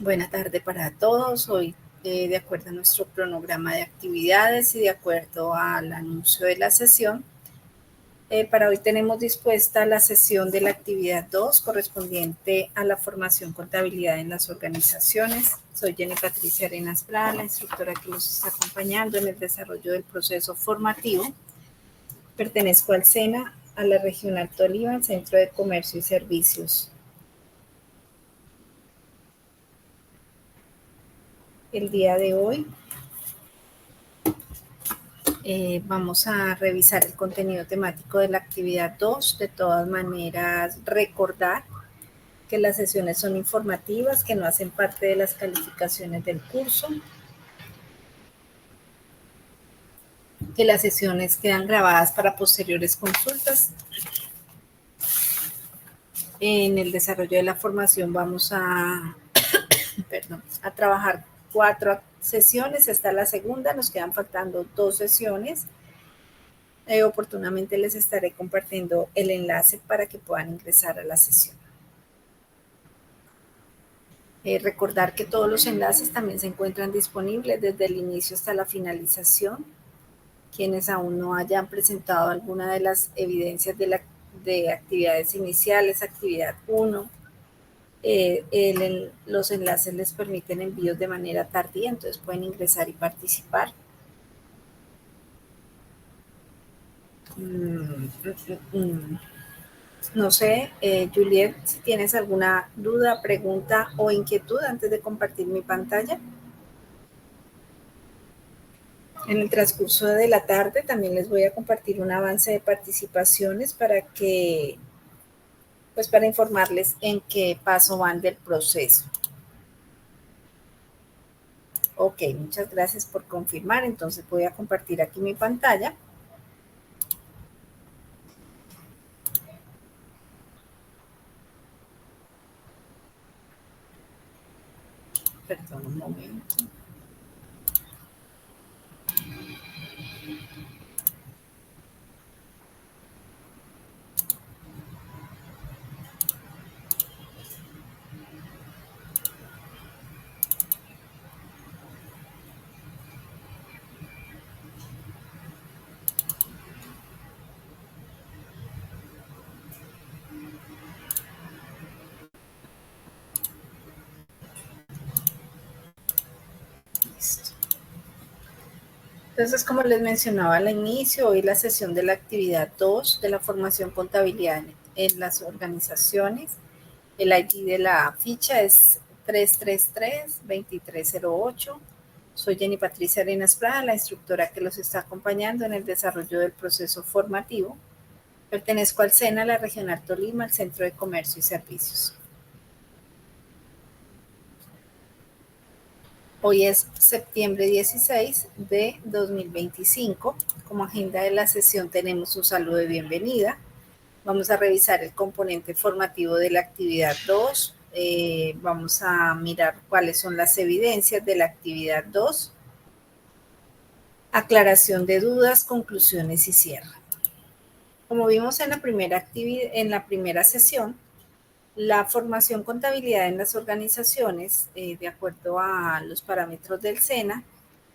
Buena tarde para todos. Hoy, de acuerdo a nuestro cronograma de actividades y de acuerdo al anuncio de la sesión, para hoy tenemos dispuesta la sesión de la actividad 2 correspondiente a la formación contabilidad en las organizaciones. Soy Jenny Patricia Arenas Prada, la instructora que los está acompañando en el desarrollo del proceso formativo. Pertenezco al SENA, a la Regional Tolima, Centro de Comercio y Servicios. El día de hoy vamos a revisar el contenido temático de la actividad 2. De todas maneras, recordar que las sesiones son informativas, que no hacen parte de las calificaciones del curso, que las sesiones quedan grabadas para posteriores consultas. En el desarrollo de la formación vamos a trabajar 4 sesiones. Esta es la segunda, nos quedan faltando 2 sesiones. Oportunamente les estaré compartiendo el enlace para que puedan ingresar a la sesión. Recordar que todos los enlaces también se encuentran disponibles desde el inicio hasta la finalización. Quienes aún no hayan presentado alguna de las evidencias de actividades iniciales, actividad 1, los enlaces les permiten envíos de manera tardía, entonces pueden ingresar y participar. No sé, Juliet, si tienes alguna duda, pregunta o inquietud antes de compartir mi pantalla. En el transcurso de la tarde también les voy a compartir un avance de participaciones para informarles en qué paso van del proceso. Ok, muchas gracias por confirmar. Entonces voy a compartir aquí mi pantalla. Perdón un momento. Listo. Entonces, como les mencionaba al inicio, hoy la sesión de la actividad 2 de la formación contabilidad en las organizaciones. El ID de la ficha es 333-2308. Soy Jenny Patricia Arenas Prada, la instructora que los está acompañando en el desarrollo del proceso formativo. Pertenezco al SENA, la Regional Tolima, al Centro de Comercio y Servicios. Hoy es septiembre 16 de 2025. Como agenda de la sesión tenemos un saludo de bienvenida. Vamos a revisar el componente formativo de la actividad 2. Vamos a mirar cuáles son las evidencias de la actividad 2. Aclaración de dudas, conclusiones y cierre. Como vimos en la primera sesión, la formación contabilidad en las organizaciones, de acuerdo a los parámetros del SENA,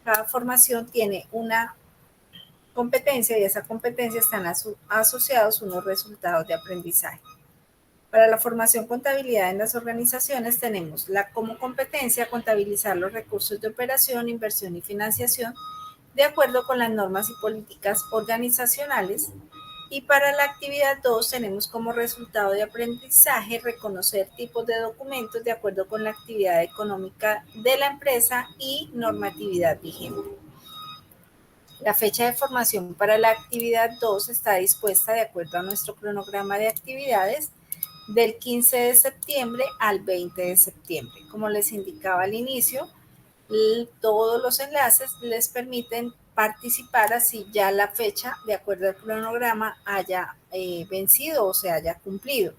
cada formación tiene una competencia y a esa competencia están asociados unos resultados de aprendizaje. Para la formación contabilidad en las organizaciones tenemos como competencia contabilizar los recursos de operación, inversión y financiación de acuerdo con las normas y políticas organizacionales. Y para la actividad 2 tenemos como resultado de aprendizaje reconocer tipos de documentos de acuerdo con la actividad económica de la empresa y normatividad vigente. La fecha de formación para la actividad 2 está dispuesta de acuerdo a nuestro cronograma de actividades del 15 de septiembre al 20 de septiembre. Como les indicaba al inicio, todos los enlaces les permiten participar así ya la fecha, de acuerdo al cronograma, haya vencido o se haya cumplido.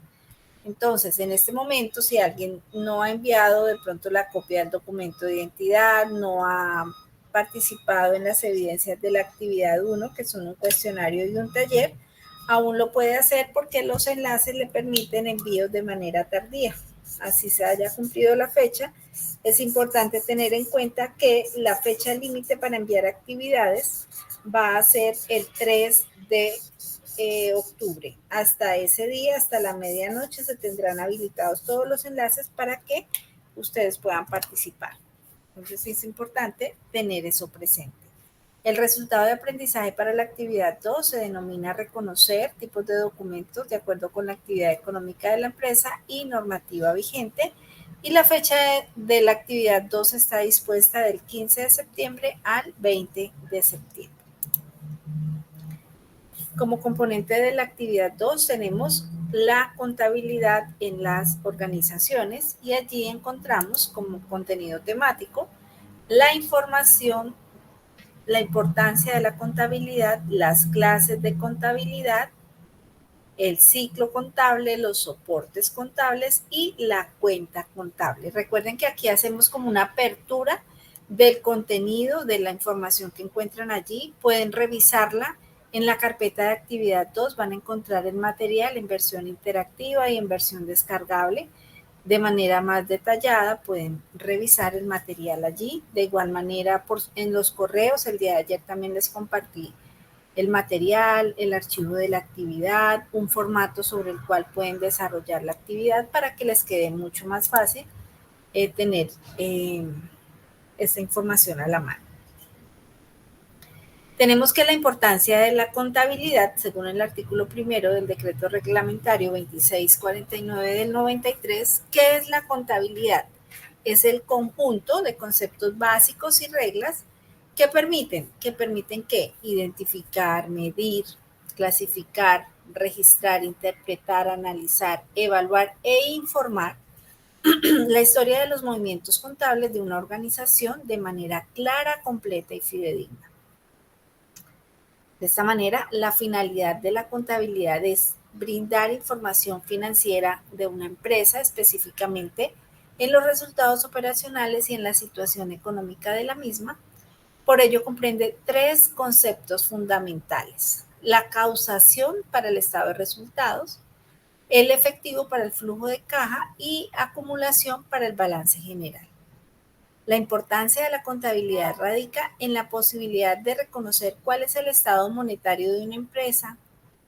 Entonces, en este momento, si alguien no ha enviado de pronto la copia del documento de identidad, no ha participado en las evidencias de la actividad 1, que son un cuestionario y un taller, aún lo puede hacer porque los enlaces le permiten envíos de manera tardía. así se haya cumplido la fecha, es importante tener en cuenta que la fecha límite para enviar actividades va a ser el 3 de octubre. Hasta ese día, hasta la medianoche, se tendrán habilitados todos los enlaces para que ustedes puedan participar. Entonces es importante tener eso presente. El resultado de aprendizaje para la actividad 2 se denomina reconocer tipos de documentos de acuerdo con la actividad económica de la empresa y normativa vigente. Y la fecha de la actividad 2 está dispuesta del 15 de septiembre al 20 de septiembre. Como componente de la actividad 2 tenemos la contabilidad en las organizaciones y allí encontramos como contenido temático la información, la importancia de la contabilidad, las clases de contabilidad, el ciclo contable, los soportes contables y la cuenta contable. Recuerden que aquí hacemos como una apertura del contenido, de la información que encuentran allí. Pueden revisarla en la carpeta de actividad 2. Van a encontrar el material en versión interactiva y en versión descargable. De manera más detallada pueden revisar el material allí. De igual manera, en los correos, el día de ayer también les compartí el material, el archivo de la actividad, un formato sobre el cual pueden desarrollar la actividad para que les quede mucho más fácil tener esta información a la mano. Tenemos que la importancia de la contabilidad, según el artículo primero del decreto reglamentario 2649 del 93, ¿qué es la contabilidad? Es el conjunto de conceptos básicos y reglas que permiten ¿qué? Identificar, medir, clasificar, registrar, interpretar, analizar, evaluar e informar la historia de los movimientos contables de una organización de manera clara, completa y fidedigna. De esta manera, la finalidad de la contabilidad es brindar información financiera de una empresa, específicamente en los resultados operacionales y en la situación económica de la misma. Por ello, comprende tres conceptos fundamentales: la causación para el estado de resultados, el efectivo para el flujo de caja y acumulación para el balance general. La importancia de la contabilidad radica en la posibilidad de reconocer cuál es el estado monetario de una empresa,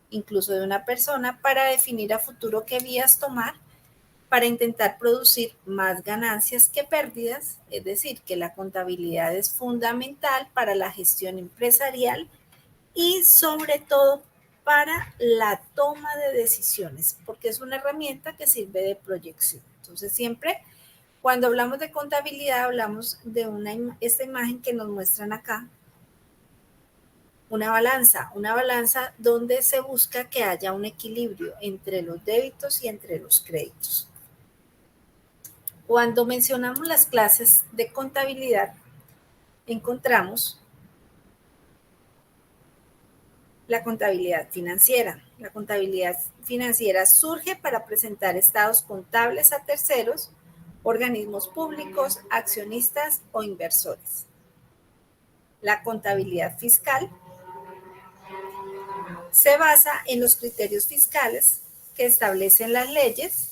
incluso de una persona, para definir a futuro qué vías tomar para intentar producir más ganancias que pérdidas. Es decir, que la contabilidad es fundamental para la gestión empresarial y sobre todo para la toma de decisiones, porque es una herramienta que sirve de proyección. Entonces, siempre cuando hablamos de contabilidad, hablamos de esta imagen que nos muestran acá, una balanza donde se busca que haya un equilibrio entre los débitos y entre los créditos. Cuando mencionamos las clases de contabilidad, encontramos la contabilidad financiera. La contabilidad financiera surge para presentar estados contables a terceros, organismos públicos, accionistas o inversores. La contabilidad fiscal se basa en los criterios fiscales que establecen las leyes.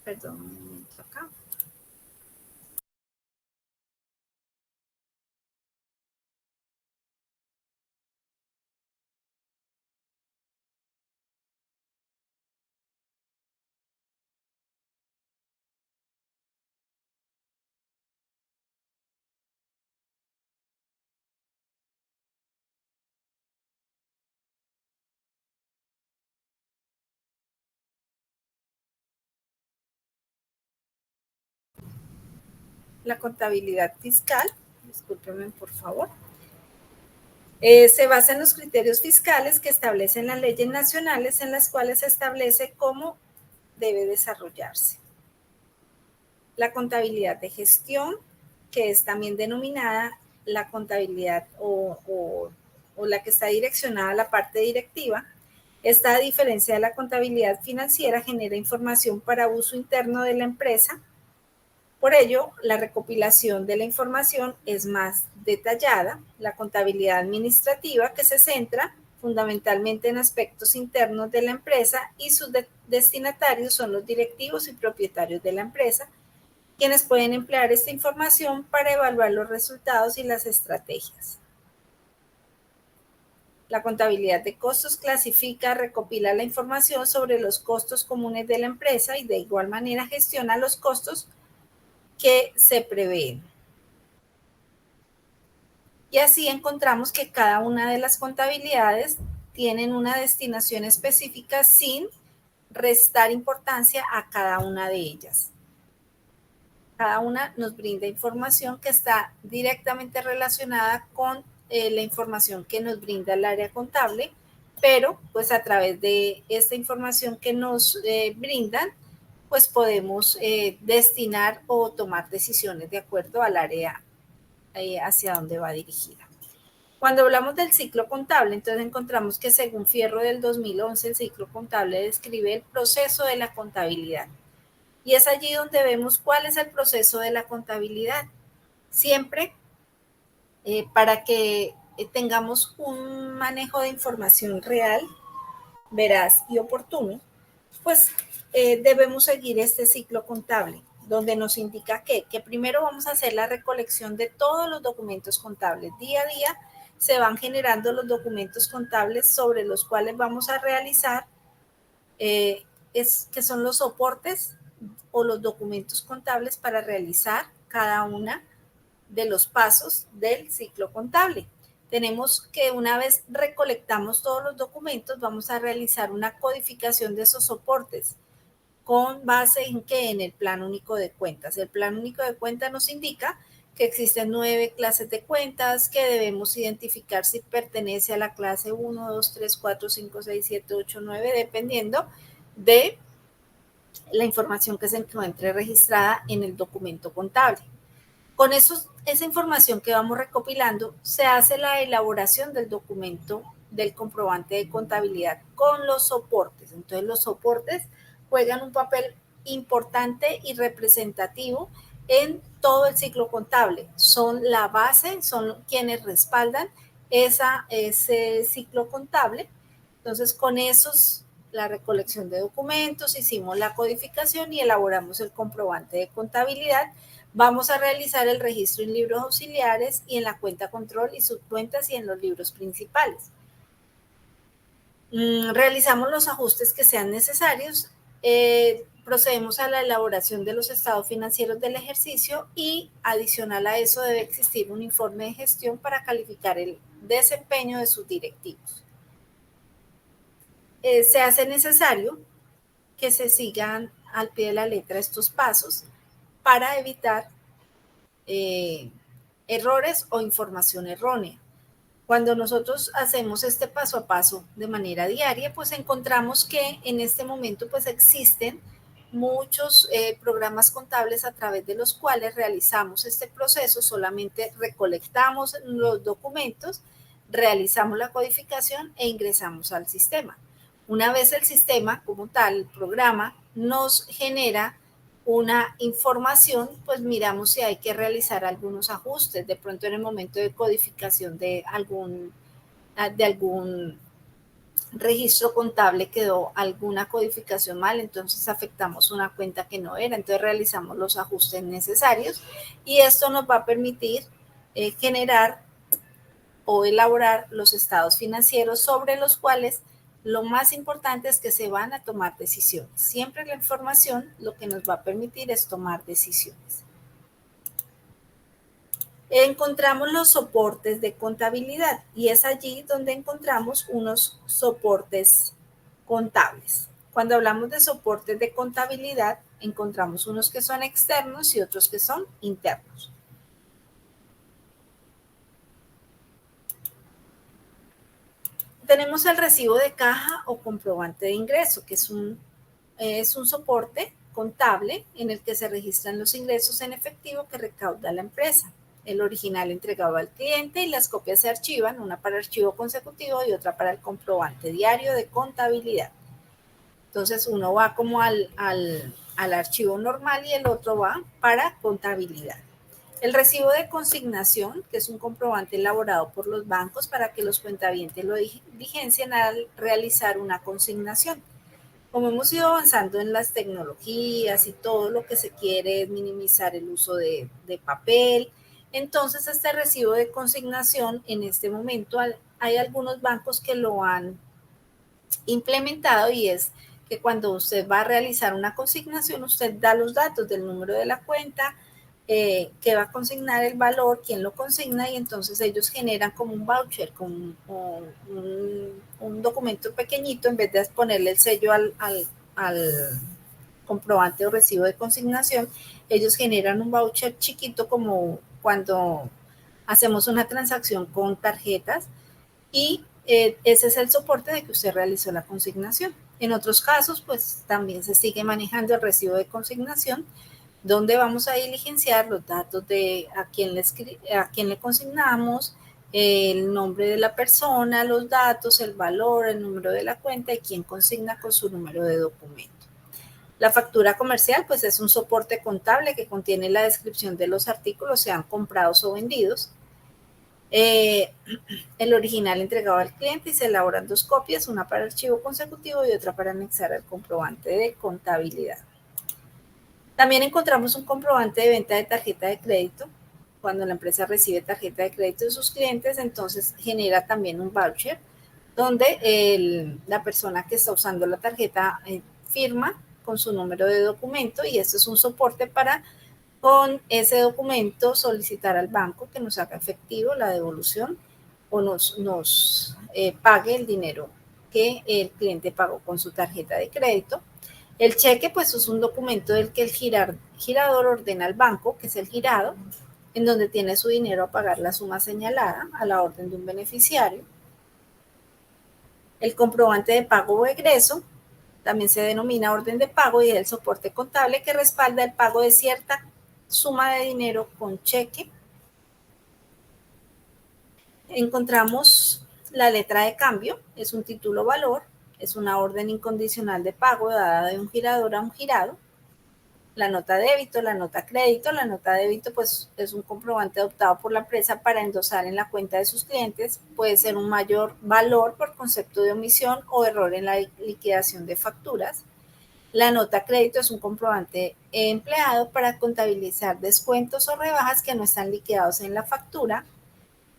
Perdón, un momento acá. La contabilidad fiscal, discúlpenme por favor, se basa en los criterios fiscales que establecen las leyes nacionales en las cuales se establece cómo debe desarrollarse. La contabilidad de gestión, que es también denominada la contabilidad o la que está direccionada a la parte directiva. Esta, a diferencia de la contabilidad financiera, genera información para uso interno de la empresa. Por ello, la recopilación de la información es más detallada. La contabilidad administrativa, que se centra fundamentalmente en aspectos internos de la empresa y sus destinatarios son los directivos y propietarios de la empresa, quienes pueden emplear esta información para evaluar los resultados y las estrategias. La contabilidad de costos clasifica, recopila la información sobre los costos comunes de la empresa y de igual manera gestiona los costos que se prevén. Y así encontramos que cada una de las contabilidades tienen una destinación específica sin restar importancia a cada una de ellas. Cada una nos brinda información que está directamente relacionada con la información que nos brinda el área contable, pero pues a través de esta información que nos brindan, pues podemos destinar o tomar decisiones de acuerdo al área hacia donde va dirigida. Cuando hablamos del ciclo contable, entonces encontramos que según Fierro del 2011, el ciclo contable describe el proceso de la contabilidad. Y es allí donde vemos cuál es el proceso de la contabilidad. Siempre para que tengamos un manejo de información real, veraz y oportuno, pues debemos seguir este ciclo contable, donde nos indica que primero vamos a hacer la recolección de todos los documentos contables. Día a día se van generando los documentos contables sobre los cuales vamos a realizar, que son los soportes o los documentos contables para realizar cada una de los pasos del ciclo contable. Tenemos que una vez recolectamos todos los documentos, vamos a realizar una codificación de esos soportes con base en que en el Plan Único de Cuentas. El Plan Único de Cuentas nos indica que existen 9 clases de cuentas que debemos identificar si pertenece a la clase 1, 2, 3, 4, 5, 6, 7, 8, 9, dependiendo de la información que se encuentre registrada en el documento contable. Con esa información que vamos recopilando, se hace la elaboración del documento del comprobante de contabilidad con los soportes. Entonces, los soportes juegan un papel importante y representativo en todo el ciclo contable. Son la base, son quienes respaldan ese ciclo contable. Entonces, con esos, la recolección de documentos, hicimos la codificación y elaboramos el comprobante de contabilidad. Vamos a realizar el registro en libros auxiliares y en la cuenta control y subcuentas y en los libros principales. Realizamos los ajustes que sean necesarios, procedemos a la elaboración de los estados financieros del ejercicio y adicional a eso debe existir un informe de gestión para calificar el desempeño de sus directivos. Se hace necesario que se sigan al pie de la letra estos pasos para evitar errores o información errónea. Cuando nosotros hacemos este paso a paso de manera diaria, pues encontramos que en este momento pues existen muchos programas contables a través de los cuales realizamos este proceso, solamente recolectamos los documentos, realizamos la codificación e ingresamos al sistema. Una vez el sistema como tal, el programa, nos genera una información, pues miramos si hay que realizar algunos ajustes, de pronto en el momento de codificación de algún registro contable quedó alguna codificación mal, entonces afectamos una cuenta que no era, entonces realizamos los ajustes necesarios y esto nos va a permitir generar o elaborar los estados financieros sobre los cuales lo más importante es que se van a tomar decisiones. Siempre la información lo que nos va a permitir es tomar decisiones. Encontramos los soportes de contabilidad y es allí donde encontramos unos soportes contables. Cuando hablamos de soportes de contabilidad, encontramos unos que son externos y otros que son internos. Tenemos el recibo de caja o comprobante de ingreso, que es un soporte contable en el que se registran los ingresos en efectivo que recauda la empresa. El original entregado al cliente y las copias se archivan, una para archivo consecutivo y otra para el comprobante diario de contabilidad. Entonces uno va como al archivo normal y el otro va para contabilidad. El recibo de consignación, que es un comprobante elaborado por los bancos para que los cuentavientes lo diligencien al realizar una consignación. Como hemos ido avanzando en las tecnologías y todo lo que se quiere es minimizar el uso de papel, entonces este recibo de consignación en este momento hay algunos bancos que lo han implementado y es que cuando usted va a realizar una consignación, usted da los datos del número de la cuenta, que va a consignar el valor, quién lo consigna y entonces ellos generan como un voucher, como un documento pequeñito, en vez de ponerle el sello al comprobante o recibo de consignación, ellos generan un voucher chiquito como cuando hacemos una transacción con tarjetas y ese es el soporte de que usted realizó la consignación. En otros casos, pues también se sigue manejando el recibo de consignación, donde vamos a diligenciar los datos de a quién le consignamos, el nombre de la persona, los datos, el valor, el número de la cuenta y quién consigna con su número de documento. La factura comercial, pues es un soporte contable que contiene la descripción de los artículos, sean comprados o vendidos. El original entregado al cliente y se elaboran 2 copias, una para archivo consecutivo y otra para anexar al comprobante de contabilidad. También encontramos un comprobante de venta de tarjeta de crédito. Cuando la empresa recibe tarjeta de crédito de sus clientes, entonces genera también un voucher donde la persona que está usando la tarjeta firma con su número de documento y esto es un soporte para con ese documento solicitar al banco que nos haga efectivo la devolución o nos pague el dinero que el cliente pagó con su tarjeta de crédito. El cheque, pues, es un documento del que el girador ordena al banco, que es el girado, en donde tiene su dinero a pagar la suma señalada a la orden de un beneficiario. El comprobante de pago o egreso también se denomina orden de pago y es el soporte contable que respalda el pago de cierta suma de dinero con cheque. Encontramos la letra de cambio, es un título valor, es una orden incondicional de pago dada de un girador a un girado. La nota débito, la nota crédito. La nota débito pues es un comprobante adoptado por la empresa para endosar en la cuenta de sus clientes. Puede ser un mayor valor por concepto de omisión o error en la liquidación de facturas. La nota crédito es un comprobante empleado para contabilizar descuentos o rebajas que no están liquidados en la factura.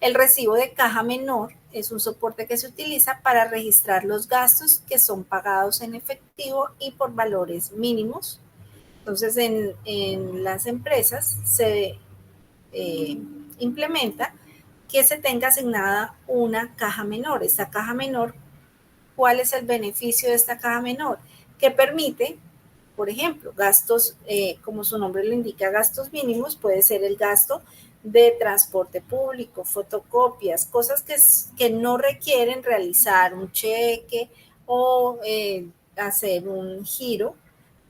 El recibo de caja menor es un soporte que se utiliza para registrar los gastos que son pagados en efectivo y por valores mínimos. Entonces, en las empresas se implementa que se tenga asignada una caja menor. Esta caja menor, ¿cuál es el beneficio de esta caja menor? Que permite, por ejemplo, gastos, como su nombre lo indica, gastos mínimos, puede ser el gasto de transporte público, fotocopias, cosas que no requieren realizar un cheque o hacer un giro,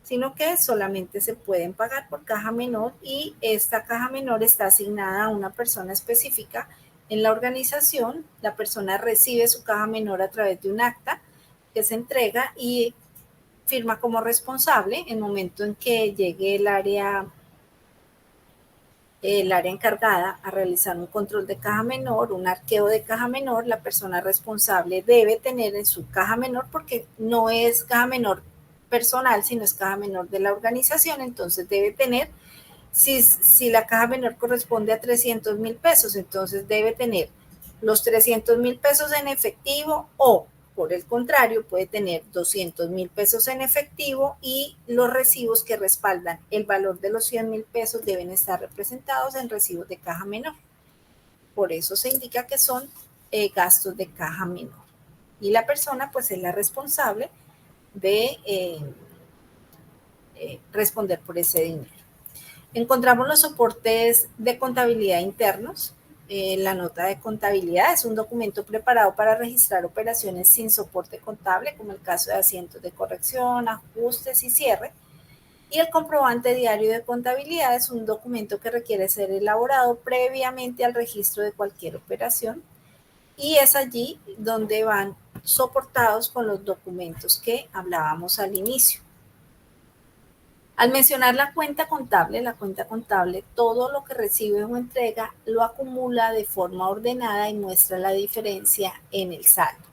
sino que solamente se pueden pagar por caja menor y esta caja menor está asignada a una persona específica en la organización. La persona recibe su caja menor a través de un acta que se entrega y firma como responsable. En el momento en que llegue el área encargada a realizar un control de caja menor, un arqueo de caja menor, la persona responsable debe tener en su caja menor, porque no es caja menor personal, sino es caja menor de la organización, entonces debe tener, si la caja menor corresponde a 300,000 pesos, entonces debe tener los 300,000 pesos en efectivo o por el contrario, puede tener 200,000 pesos en efectivo y los recibos que respaldan el valor de los 100,000 pesos deben estar representados en recibos de caja menor. Por eso se indica que son gastos de caja menor. Y la persona pues es la responsable de responder por ese dinero. Encontramos los soportes de contabilidad internos. La nota de contabilidad es un documento preparado para registrar operaciones sin soporte contable, como el caso de asientos de corrección, ajustes y cierre. Y el comprobante diario de contabilidad es un documento que requiere ser elaborado previamente al registro de cualquier operación y es allí donde van soportados con los documentos que hablábamos al inicio. Al mencionar la cuenta contable, todo lo que recibe o entrega lo acumula de forma ordenada y muestra la diferencia en el saldo.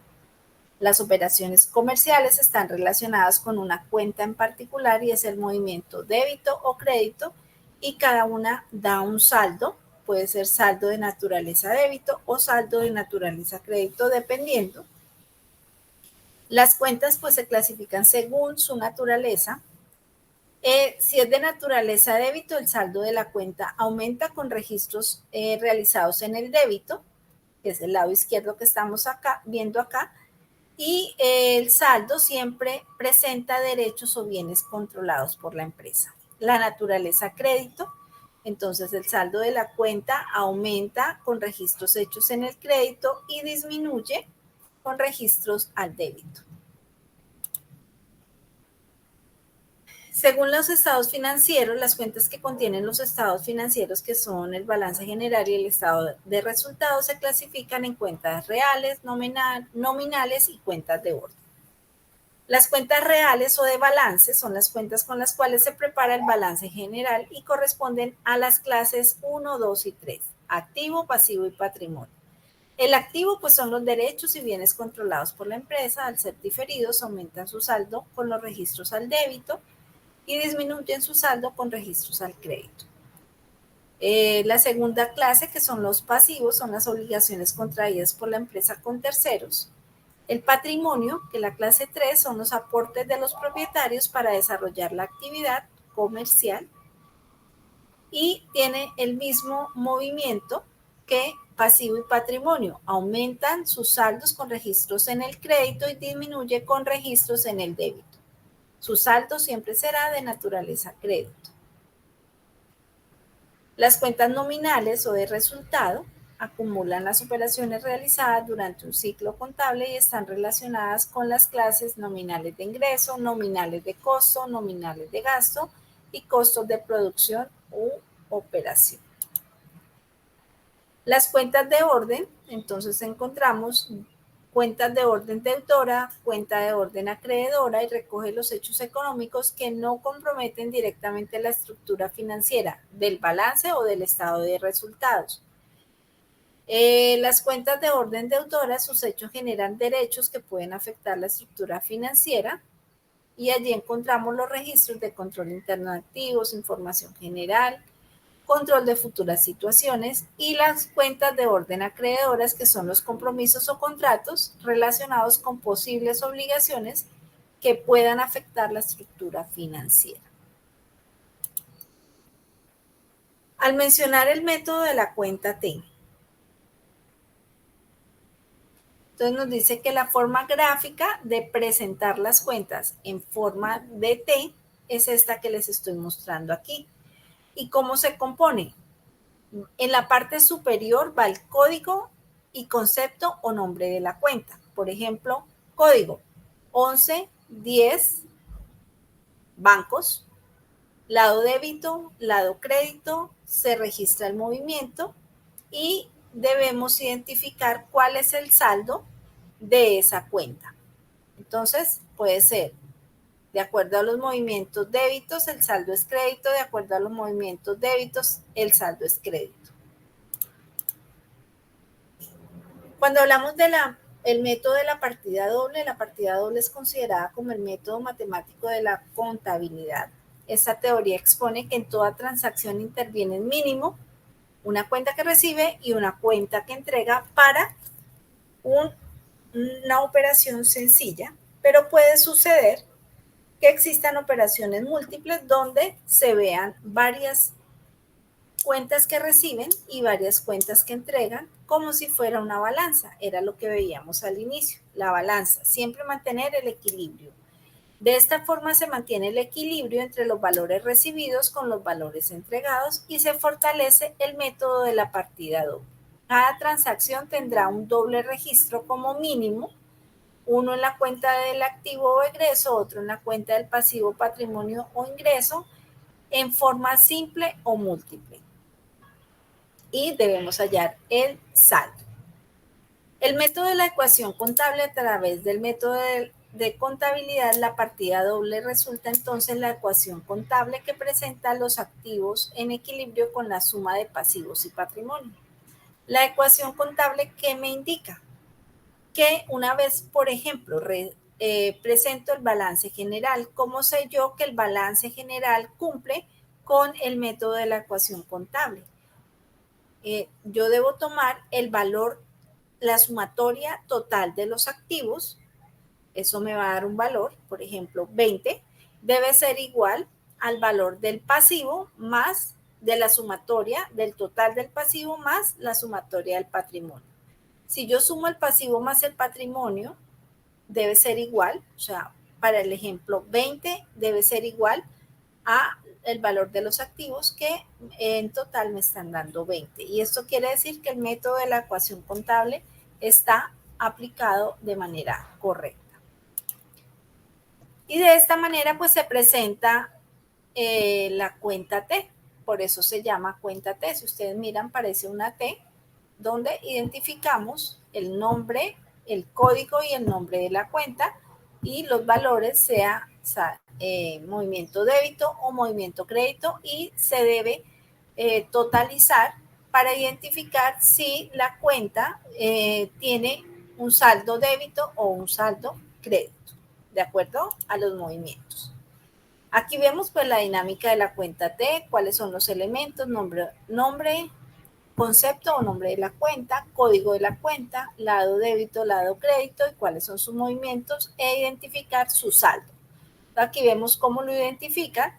Las operaciones comerciales están relacionadas con una cuenta en particular y es el movimiento débito o crédito y cada una da un saldo, puede ser saldo de naturaleza débito o saldo de naturaleza crédito dependiendo. Las cuentas pues se clasifican según su naturaleza. Si es de naturaleza débito, el saldo de la cuenta aumenta con registros realizados en el débito, que es el lado izquierdo que estamos viendo acá, y el saldo siempre presenta derechos o bienes controlados por la empresa. La naturaleza crédito, entonces el saldo de la cuenta aumenta con registros hechos en el crédito y disminuye con registros al débito. Según los estados financieros, las cuentas que contienen los estados financieros, que son el balance general y el estado de resultados, se clasifican en cuentas reales, nominales y cuentas de orden. Las cuentas reales o de balance son las cuentas con las cuales se prepara el balance general y corresponden a las clases 1, 2 y 3, activo, pasivo y patrimonio. El activo pues son los derechos y bienes controlados por la empresa. Al ser diferidos aumentan su saldo con los registros al débito y disminuyen su saldo con registros al crédito. La segunda clase, que son los pasivos, son las obligaciones contraídas por la empresa con terceros. El patrimonio, que la clase 3, son los aportes de los propietarios para desarrollar la actividad comercial y tiene el mismo movimiento que pasivo y patrimonio. Aumentan sus saldos con registros en el crédito y disminuye con registros en el débito. Su saldo siempre será de naturaleza crédito. Las cuentas nominales o de resultado acumulan las operaciones realizadas durante un ciclo contable y están relacionadas con las clases nominales de ingreso, nominales de costo, nominales de gasto y costos de producción u operación. Las cuentas de orden, entonces encontramos cuentas de orden deudora, cuenta de orden acreedora y recoge los hechos económicos que no comprometen directamente la estructura financiera del balance o del estado de resultados. Las cuentas de orden deudora, sus hechos generan derechos que pueden afectar la estructura financiera y allí encontramos los registros de control interno de activos, información general, control de futuras situaciones y las cuentas de orden acreedoras, que son los compromisos o contratos relacionados con posibles obligaciones que puedan afectar la estructura financiera. Al mencionar el método de la cuenta T, entonces nos dice que la forma gráfica de presentar las cuentas en forma de T es esta que les estoy mostrando aquí. ¿Y cómo se compone? En la parte superior va el código y concepto o nombre de la cuenta. Por ejemplo, código 1110 bancos, lado débito, lado crédito, se registra el movimiento y debemos identificar cuál es el saldo de esa cuenta. Entonces, puede ser de acuerdo a los movimientos débitos, el saldo es crédito, de acuerdo a los movimientos débitos, el saldo es crédito. Cuando hablamos del método de la partida doble es considerada como el método matemático de la contabilidad. Esta teoría expone que en toda transacción intervienen mínimo una cuenta que recibe y una cuenta que entrega para una operación sencilla, pero puede suceder que existan operaciones múltiples donde se vean varias cuentas que reciben y varias cuentas que entregan, como si fuera una balanza. Era lo que veíamos al inicio, la balanza, siempre mantener el equilibrio. De esta forma se mantiene el equilibrio entre los valores recibidos con los valores entregados y se fortalece el método de la partida doble. Cada transacción tendrá un doble registro como mínimo, uno en la cuenta del activo o egreso, otro en la cuenta del pasivo, patrimonio o ingreso, en forma simple o múltiple. Y debemos hallar el saldo. El método de la ecuación contable a través del método de contabilidad, la partida doble resulta entonces la ecuación contable que presenta los activos en equilibrio con la suma de pasivos y patrimonio. La ecuación contable, ¿qué me indica? que una vez, por ejemplo, presento el balance general, ¿cómo sé yo que el balance general cumple con el método de la ecuación contable? Yo debo tomar el valor, la sumatoria total de los activos, eso me va a dar un valor, por ejemplo, 20, debe ser igual al valor del pasivo más de la sumatoria del total del pasivo más la sumatoria del patrimonio. Si yo sumo el pasivo más el patrimonio, debe ser igual, o sea, para el ejemplo 20 debe ser igual a el valor de los activos que en total me están dando 20. Y esto quiere decir que el método de la ecuación contable está aplicado de manera correcta. Y de esta manera pues se presenta la cuenta T, por eso se llama cuenta T. Si ustedes miran parece una T donde identificamos el nombre, el código y el nombre de la cuenta y los valores sea movimiento débito o movimiento crédito y se debe totalizar para identificar si la cuenta tiene un saldo débito o un saldo crédito, de acuerdo a los movimientos. Aquí vemos pues la dinámica de la cuenta T, cuáles son los elementos, nombre, concepto o nombre de la cuenta, código de la cuenta, lado débito, lado crédito y cuáles son sus movimientos e identificar su saldo. Aquí vemos cómo lo identifican,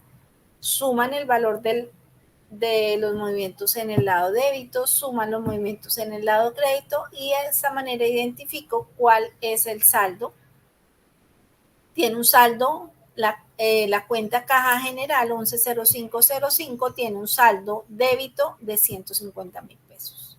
suman el valor de los movimientos en el lado débito, suman los movimientos en el lado crédito y de esta manera identifico cuál es el saldo. Tiene un saldo, la cuenta caja general 110505 tiene un saldo débito de 150,000 pesos.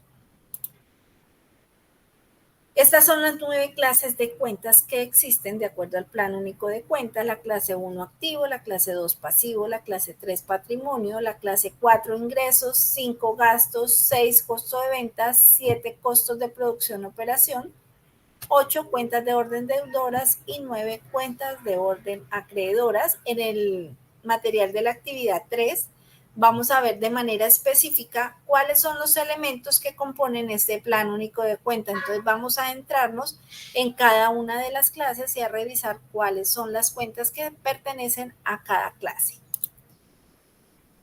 Estas son las 9 clases de cuentas que existen de acuerdo al plan único de cuentas. La clase 1 activo, la clase 2 pasivo, la clase 3 patrimonio, la clase 4 ingresos, 5 gastos, 6 costo de ventas, 7 costos de producción operación, 8 cuentas de orden deudoras y 9 cuentas de orden acreedoras. En el material de la actividad 3 vamos a ver de manera específica cuáles son los elementos que componen este plan único de cuenta. Entonces vamos a entrarnos en cada una de las clases y a revisar cuáles son las cuentas que pertenecen a cada clase.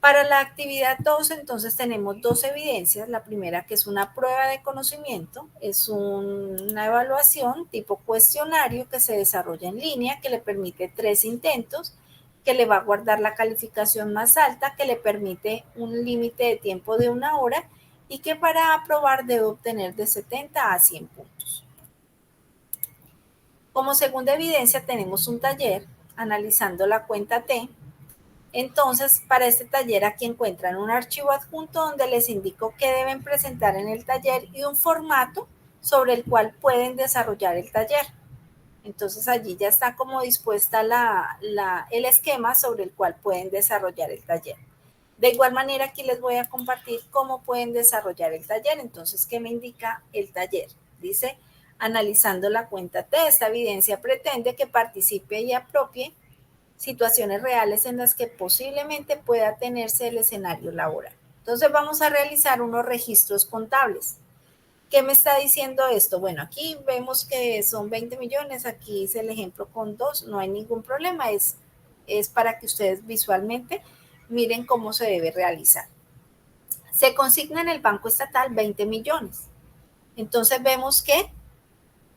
Para la actividad 2, entonces tenemos 2 evidencias. La primera, que es una prueba de conocimiento, es una evaluación tipo cuestionario que se desarrolla en línea, que le permite 3 intentos, que le va a guardar la calificación más alta, que le permite un límite de tiempo de 1 hora y que para aprobar debe obtener de 70 a 100 puntos. Como segunda evidencia tenemos un taller analizando la cuenta T. Entonces, para este taller aquí encuentran un archivo adjunto donde les indico qué deben presentar en el taller y un formato sobre el cual pueden desarrollar el taller. Entonces, allí ya está como dispuesta el esquema sobre el cual pueden desarrollar el taller. De igual manera, aquí les voy a compartir cómo pueden desarrollar el taller. Entonces, ¿qué me indica el taller? Dice, analizando la cuenta T, esta evidencia pretende que participe y apropie situaciones reales en las que posiblemente pueda tenerse el escenario laboral. Entonces vamos a realizar unos registros contables. ¿Qué me está diciendo esto? Bueno, aquí vemos que son 20 millones, aquí hice el ejemplo con 2, no hay ningún problema, es para que ustedes visualmente miren cómo se debe realizar. Se consigna en el Banco Estatal 20 millones. Entonces vemos que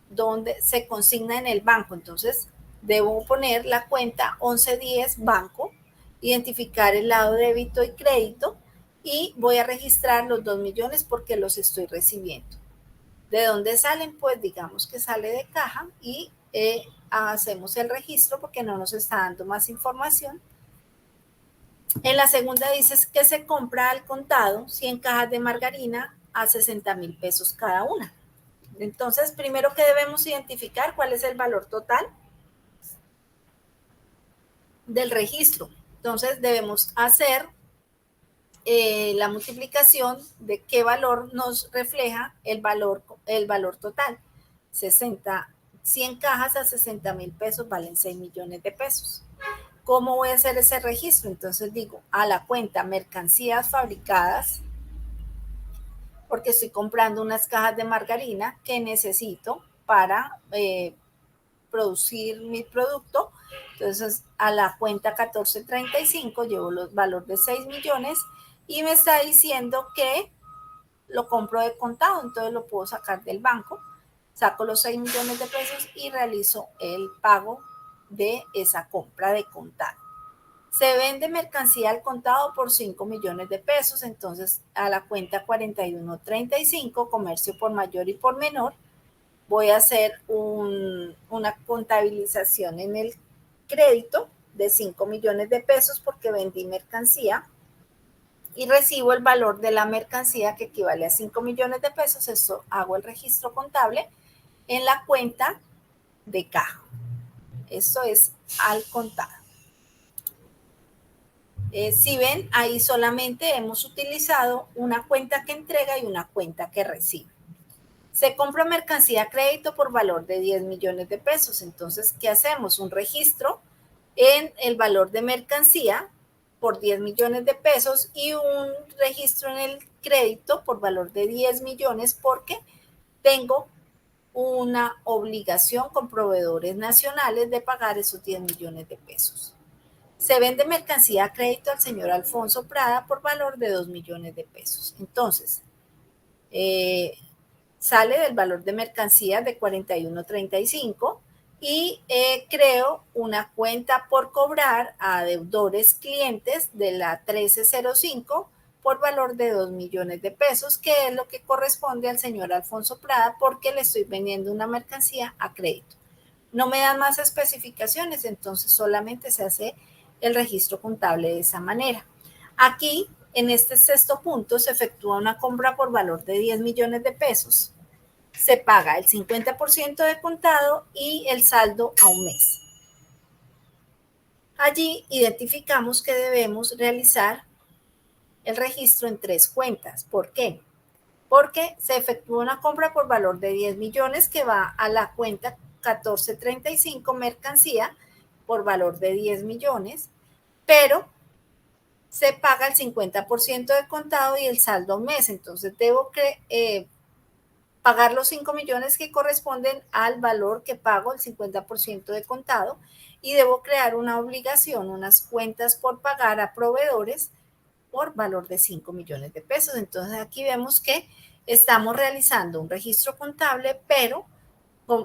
donde se consigna en el banco, entonces debo poner la cuenta 1110 banco, identificar el lado débito y crédito y voy a registrar los 2 millones porque los estoy recibiendo. ¿De dónde salen? Pues digamos que sale de caja y hacemos el registro porque no nos está dando más información. En la segunda dices que se compra al contado 100 cajas de margarina a 60,000 pesos cada una. Entonces, primero que debemos identificar cuál es el valor total del registro. Entonces, debemos hacer la multiplicación de qué valor nos refleja el valor total. 100 cajas a 60,000 pesos valen 6 millones de pesos. ¿Cómo voy a hacer ese registro? Entonces digo, a la cuenta mercancías fabricadas, porque estoy comprando unas cajas de margarina que necesito para producir mi producto. Entonces, a la cuenta 1435 llevo los valor de 6 millones y me está diciendo que lo compro de contado, entonces lo puedo sacar del banco, saco los 6 millones de pesos y realizo el pago de esa compra de contado. Se vende mercancía al contado por 5 millones de pesos, entonces a la cuenta 4135, comercio por mayor y por menor, voy a hacer una contabilización en el crédito de 5 millones de pesos porque vendí mercancía y recibo el valor de la mercancía que equivale a 5 millones de pesos. Eso hago el registro contable en la cuenta de caja. Eso es al contado. Si ven, ahí solamente hemos utilizado una cuenta que entrega y una cuenta que recibe. Se compra mercancía a crédito por valor de 10 millones de pesos. Entonces, ¿qué hacemos? Un registro en el valor de mercancía por 10 millones de pesos y un registro en el crédito por valor de 10 millones porque tengo una obligación con proveedores nacionales de pagar esos 10 millones de pesos. Se vende mercancía a crédito al señor Alfonso Prada por valor de 2 millones de pesos. Entonces, sale del valor de mercancía de 41.35 y creo una cuenta por cobrar a deudores clientes de la 1305 por valor de 2 millones de pesos, que es lo que corresponde al señor Alfonso Prada porque le estoy vendiendo una mercancía a crédito. No me dan más especificaciones, entonces solamente se hace el registro contable de esa manera. Aquí, en este sexto punto, se efectúa una compra por valor de 10 millones de pesos. Se paga el 50% de contado y el saldo a un mes. Allí identificamos que debemos realizar el registro en 3 cuentas. ¿Por qué? Porque se efectúa una compra por valor de 10 millones que va a la cuenta 1435 mercancía por valor de 10 millones, pero se paga el 50% de contado y el saldo a un mes. Entonces debo pagar los 5 millones que corresponden al valor que pago, el 50% de contado, y debo crear una obligación, unas cuentas por pagar a proveedores por valor de 5 millones de pesos. Entonces aquí vemos que estamos realizando un registro contable, pero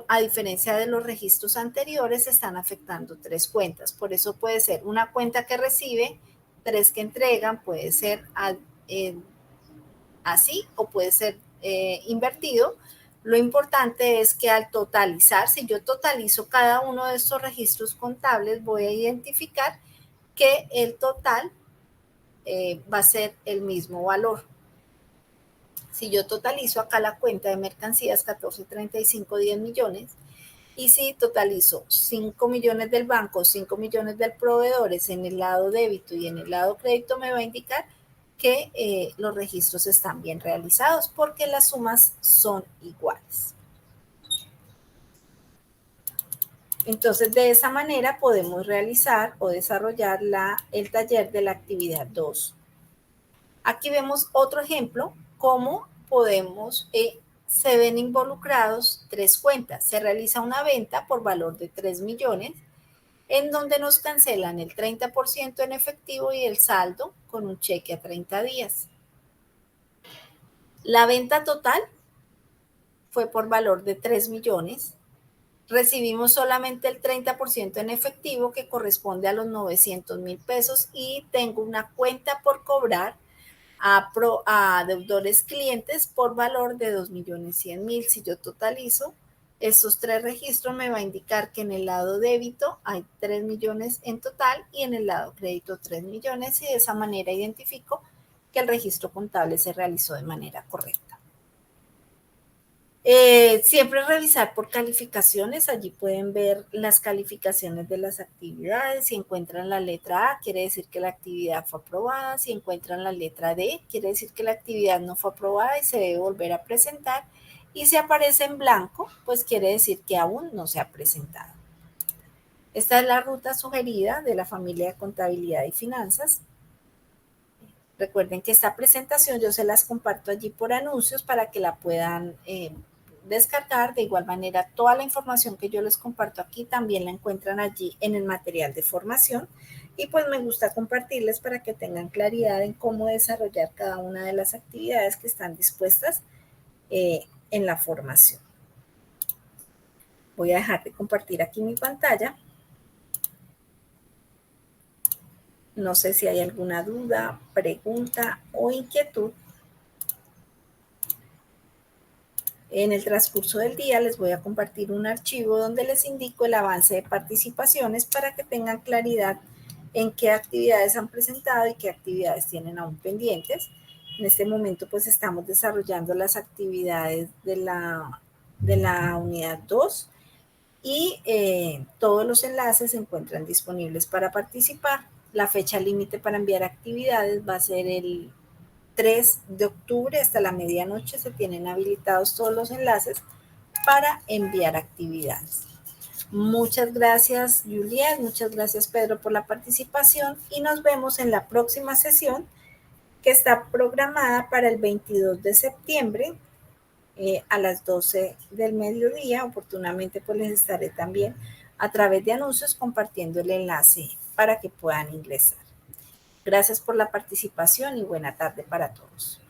a diferencia de los registros anteriores, están afectando 3 cuentas. Por eso puede ser una cuenta que recibe, 3 que entregan, puede ser así o puede ser invertido. Lo importante es que al totalizar, si yo totalizo cada uno de estos registros contables, voy a identificar que el total va a ser el mismo valor. Si yo totalizo acá la cuenta de mercancías 1435, 10 millones, y si totalizo 5 millones del banco, 5 millones del proveedores en el lado débito y en el lado crédito, me va a indicar que los registros están bien realizados porque las sumas son iguales. Entonces, de esa manera podemos realizar o desarrollar el taller de la actividad 2. Aquí vemos otro ejemplo, cómo podemos, se ven involucrados 3 cuentas. Se realiza una venta por valor de 3 millones, en donde nos cancelan el 30% en efectivo y el saldo con un cheque a 30 días. La venta total fue por valor de 3 millones. Recibimos solamente el 30% en efectivo, que corresponde a los 900,000 pesos, y tengo una cuenta por cobrar a deudores clientes por valor de 2.100.000. Si yo totalizo estos 3 registros, me va a indicar que en el lado débito hay 3 millones en total y en el lado crédito 3 millones, y de esa manera identifico que el registro contable se realizó de manera correcta. Siempre revisar por calificaciones. Allí pueden ver las calificaciones de las actividades. Si encuentran la letra A, quiere decir que la actividad fue aprobada. Si encuentran la letra D, quiere decir que la actividad no fue aprobada y se debe volver a presentar. Y si aparece en blanco, pues quiere decir que aún no se ha presentado. Esta es la ruta sugerida de la familia de contabilidad y finanzas. Recuerden que esta presentación yo se las comparto allí por anuncios para que la puedan descargar. De igual manera, toda la información que yo les comparto aquí también la encuentran allí en el material de formación. Y pues me gusta compartirles para que tengan claridad en cómo desarrollar cada una de las actividades que están dispuestas en la formación. Voy a dejar de compartir aquí mi pantalla. No sé si hay alguna duda, pregunta o inquietud. En el transcurso del día les voy a compartir un archivo donde les indico el avance de participaciones para que tengan claridad en qué actividades han presentado y qué actividades tienen aún pendientes. En este momento pues estamos desarrollando las actividades de la unidad 2 y todos los enlaces se encuentran disponibles para participar. La fecha límite para enviar actividades va a ser el 3 de octubre hasta la medianoche. Se tienen habilitados todos los enlaces para enviar actividades. Muchas gracias, Juliet, muchas gracias, Pedro, por la participación y nos vemos en la próxima sesión que está programada para el 22 de septiembre a las 12 del mediodía. Oportunamente pues les estaré también a través de anuncios compartiendo el enlace para que puedan ingresar. Gracias por la participación y buena tarde para todos.